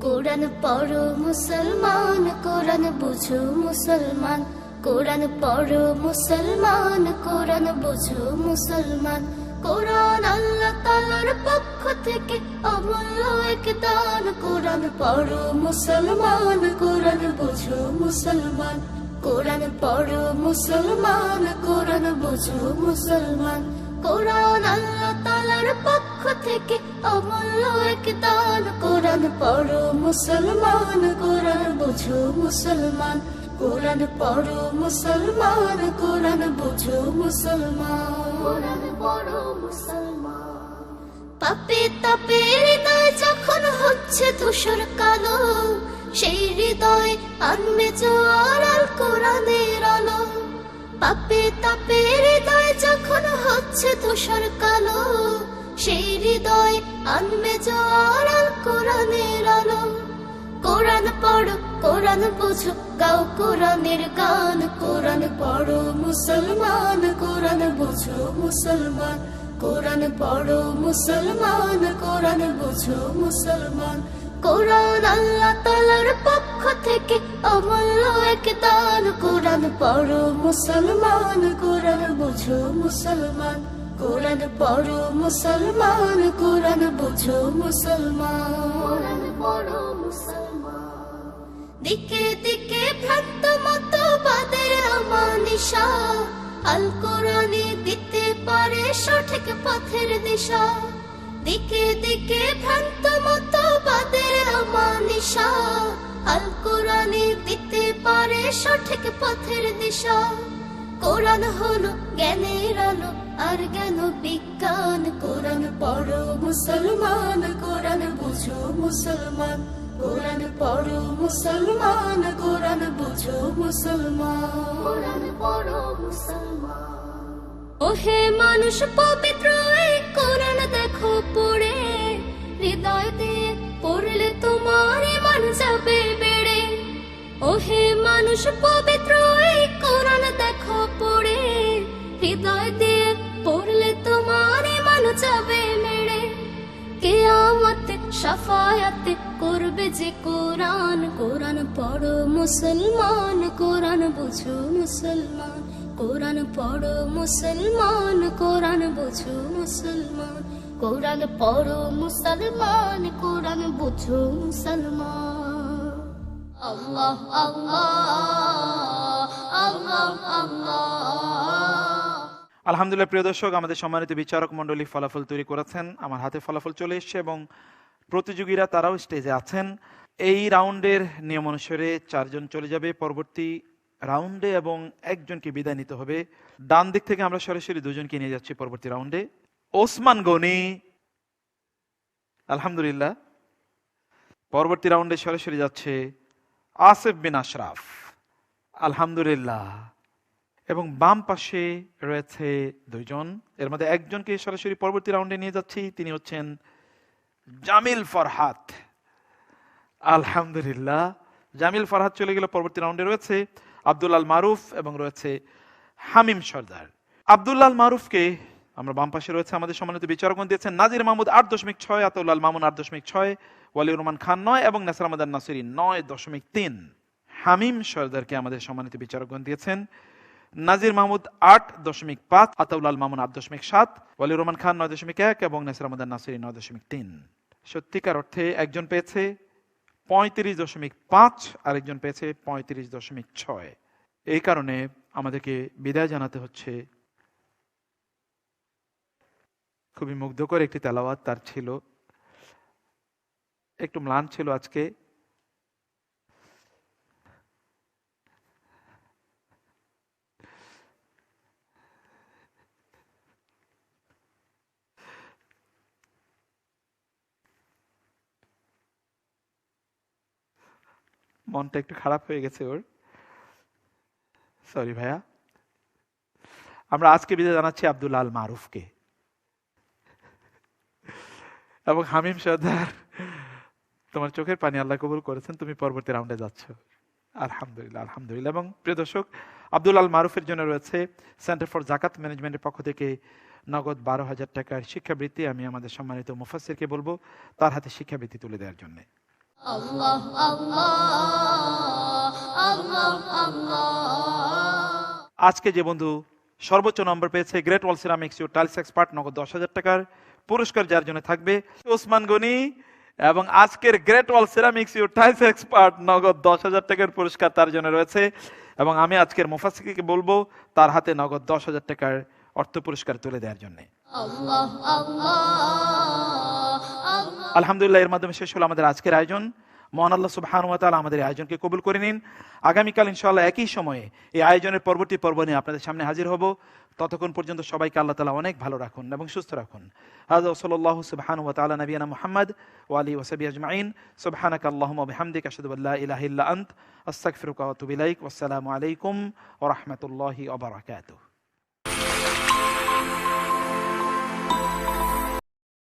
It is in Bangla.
কোরআন পড়ো মুসলমান, কোরআন বুঝো মুসলমান, কোরআন পড়ো মুসলমান, কোরআন বুঝো মুসলমান। কোরআন আল্লাহ তাআলার পক্ষ থেকে অমূল্য এক দান। কোরআন পড়ো মুসলমান, কোরআন বুঝো মুসলমান, কোরআন পড়ো মুসলমান, কোরআন বুঝো মুসলমান। কোরআন আল্লাহ তাআলার পক্ষ থেকে অমূল্য এক দান। কোরআন পড়ো মুসলমান, কোরআন বুঝো মুসলমান, কোরআন পড়ো মুসলমান, কোরআন বুঝো মুসলমান, কোরআন পড়ো মুসলমান। পাপে তাপে হৃদয় যখন হচ্ছে ধূসর কালো, সেই হৃদয় আনবে জোয়ার আল কোরআনের আলো। পাপে তাপে হৃদয় যখন হচ্ছে ধূসর কালো, সেই হৃদয় আনবে জোয়ার আল কোরআনের আলো। কোরআন পড়ো, কোরআন বুঝো, গাও কোরআনের গান। কোরআন পড়ো মুসলমান, কোরআন বুঝো মুসলমান, কোরআন পড়ো মুসলমান, কোরআন বুঝো মুসলমান। কোরআন আল্লাহ তাআলার পক্ষ থেকে অমূল্য এক দান। কোরআন পড়ো মুসলমান, কোরআন বুঝো মুসলমান, কোরআন পড়ো মুসলমান, কোরআন বুঝো মুসলমান, কোরআন পড়ো মুসলমান। দিকে দিকে ভ্রান্ত মতবাদের আমানিশা, আল কোরআনে দিতে পারে সঠিক পথের দিশা। দিকে দিকে ভ্রান্ত মতবাদের আমানিশা, আল কোরআনে দিতে পারে সঠিক পথের দিশা। কোরআন হলো জ্ঞানের আলো, আর জ্ঞান বিজ্ঞান। কোরআন পড়ো মুসলমান, কোরআন বুঝো মুসলমান, কোরআন পড়ো মুসলমান, কোরআন বুঝো মুসলমান, কোরআন পড়ো মুসলমান। ওহে মানুষ পবিত্র এই কোরআন দেখো পড়ে, হৃদয় দিয়ে পড়লে তোমার ঈমান যাবে বেড়ে। ওহে মানুষ পবিত্র এই কোরআন দেখো পড়ে, হৃদয় দিয়ে পড়লে তোমার ঈমান যাবে মেড়ে। কিয়ামতে শাফায়াতে করবে যে কোরআন। কোরআন পড়ো মুসলমান, কোরআন বুঝো মুসলমান, কোরআন পড়ো মুসলমান, কোরআন বুঝো মুসলমান। কোরআন পড়ো মুসলমান, কোরআন বুঝো মুসলমান। আল্লাহ আল্লাহ আল্লাহ আল্লাহ। আলহামদুলিল্লাহ, প্রিয় দর্শক, আমাদের সম্মানিত বিচারক মণ্ডলী ফলাফল তৈরি করেছেন। আমার হাতে ফলাফল চলে এসেছে এবং প্রতিযোগীরা তারাও স্টেজে আছেন। এই রাউন্ডের নিয়ম অনুসারে 4 জন চলে যাবে পরবর্তী রাউন্ডে এবং 1 জনকে বিদায় নিতে হবে। ডান দিক থেকে আমরা সরাসরি 2 জনকে নিয়ে যাচ্ছি পরবর্তী রাউন্ডে। ওসমান গনি, আলহামদুলিল্লাহ। পরবর্তী রাউন্ডে সরাসরি যাচ্ছে আসিফ বিন আশরাফ, আলহামদুলিল্লাহ। এবং বাম পাশে রয়েছে 2 জন, এর মধ্যে 1 জনকে সরাসরি পরবর্তী রাউন্ডে নিয়ে যাচ্ছি। তিনি হচ্ছেন জামিল ফরহাদ, আলহামদুলিল্লাহ। জামিল ফরহাদ চলে গেল। পরবর্তী রাউন্ডে রয়েছে আব্দুল্লাহ মারুফ এবং রয়েছে হামিম সর্দার। আব্দুল্লাহ মারুফকে আমরা বাম পাশে রয়েছে আমাদের সম্মানিত বিচারকগণ দিয়েছেন নাজির মাহমুদ 8.6, আতাউল্লাহ মামুন 8.6, ওয়ালিউর রহমান খান 9 এবং নাসির আহমদ নাসিরি 9.3। হামিম সর্দারকে আমাদের সম্মানিত বিচারকগণ দিয়েছেন নাজির মাহমুদ 8.5, আতাউল্লাহ মামুন 8.7, ওয়ালিউর রহমান খান 9.1 এবং নাসির আহমদ নাসিরি 9.3। সত্যিকার অর্থে একজন পেয়েছে 35.5 আর একজন পেয়েছে 35.6। এই কারণে আমাদেরকে বিদায় জানাতে হচ্ছে। খুবই মুগ্ধকর একটি তেলাওয়াত তার ছিল, একটু ম্লান ছিল আজকে। মনটা একটু খারাপ হয়ে গেছে ওর, সরি ভাইয়া। আমরা আজকে বিদায় জানাচ্ছি আব্দুল্লাহ আল মারুফকে এবং হামিম সর্দার, তোমার চোখের পানি আল্লাহ কবুল করেছেন, তুমি পরবর্তী রাউন্ডে যাচ্ছ। আলহামদুলিল্লাহ, আলহামদুলিল্লাহ। এবং প্রিয় দর্শক, আব্দুল আল মারুফের জন্য রয়েছে সেন্টার ফর জাকাত ম্যানেজমেন্টের পক্ষ থেকে নগদ 12,000 টাকার শিক্ষাবৃত্তি। আমি আমাদের সম্মানিত মুফাসসিরকে বলবো তার হাতে শিক্ষাবৃত্তি তুলে দেওয়ার জন্য। আল্লাহ আল্লাহ আল্লাহ আল্লাহ। আজকে যে বন্ধু সর্বোচ্চ নম্বর পেয়েছে great wall ceramics your tiles expert, নগদ 10,000 টাকার পুরস্কার যার জন্য থাকবে ওসমান গনি, এবং আজকের great wall ceramics your tiles expert নগদ 10,000 টাকার পুরস্কার তার জন্য রয়েছে। এবং আমি আজকের মুফাসসিরকে বলবো তার হাতে নগদ 10,000 টাকার অর্থ পুরস্কার তুলে দেওয়ার জন্য। আল্লাহ আল্লাহ আল্লাহ। আলহামদুলিল্লাহ, এর মাধ্যমে শেষ হলো আমাদের আজকের আয়োজন। মহান আল্লাহ সুবহানাহু ওয়া তাআলা আমাদের এই আয়োজনকে কবুল করে নিন। আগামীকাল ইনশাআল্লাহ একই সময়ে এই আয়োজনের পরবর্তী পর্ব নিয়ে আপনাদের সামনে হাজির হব। ততক্ষণ পর্যন্ত সবাইকে আল্লাহ তাআলা অনেক ভালো রাখুন এবং সুস্থ রাখুন। হাযা সাল্লাল্লাহু সুবহানাহু ওয়া তাআলা নবিয়ানা মুহাম্মদ ওয়া আলিহি ওয়া সাহবিহি আজমাইন। সুবহানাকা আল্লাহুম্মা ওয়া বিহামদিকা আশহাদু আল্লা ইলাহা ইল্লা আনত আস্তাগফিরুকা ওয়া আতুবু ইলাইক। ওয়াসসালামু আলাইকুম ওয়া রাহমাতুল্লাহি ওয়া বারাকাতুহু।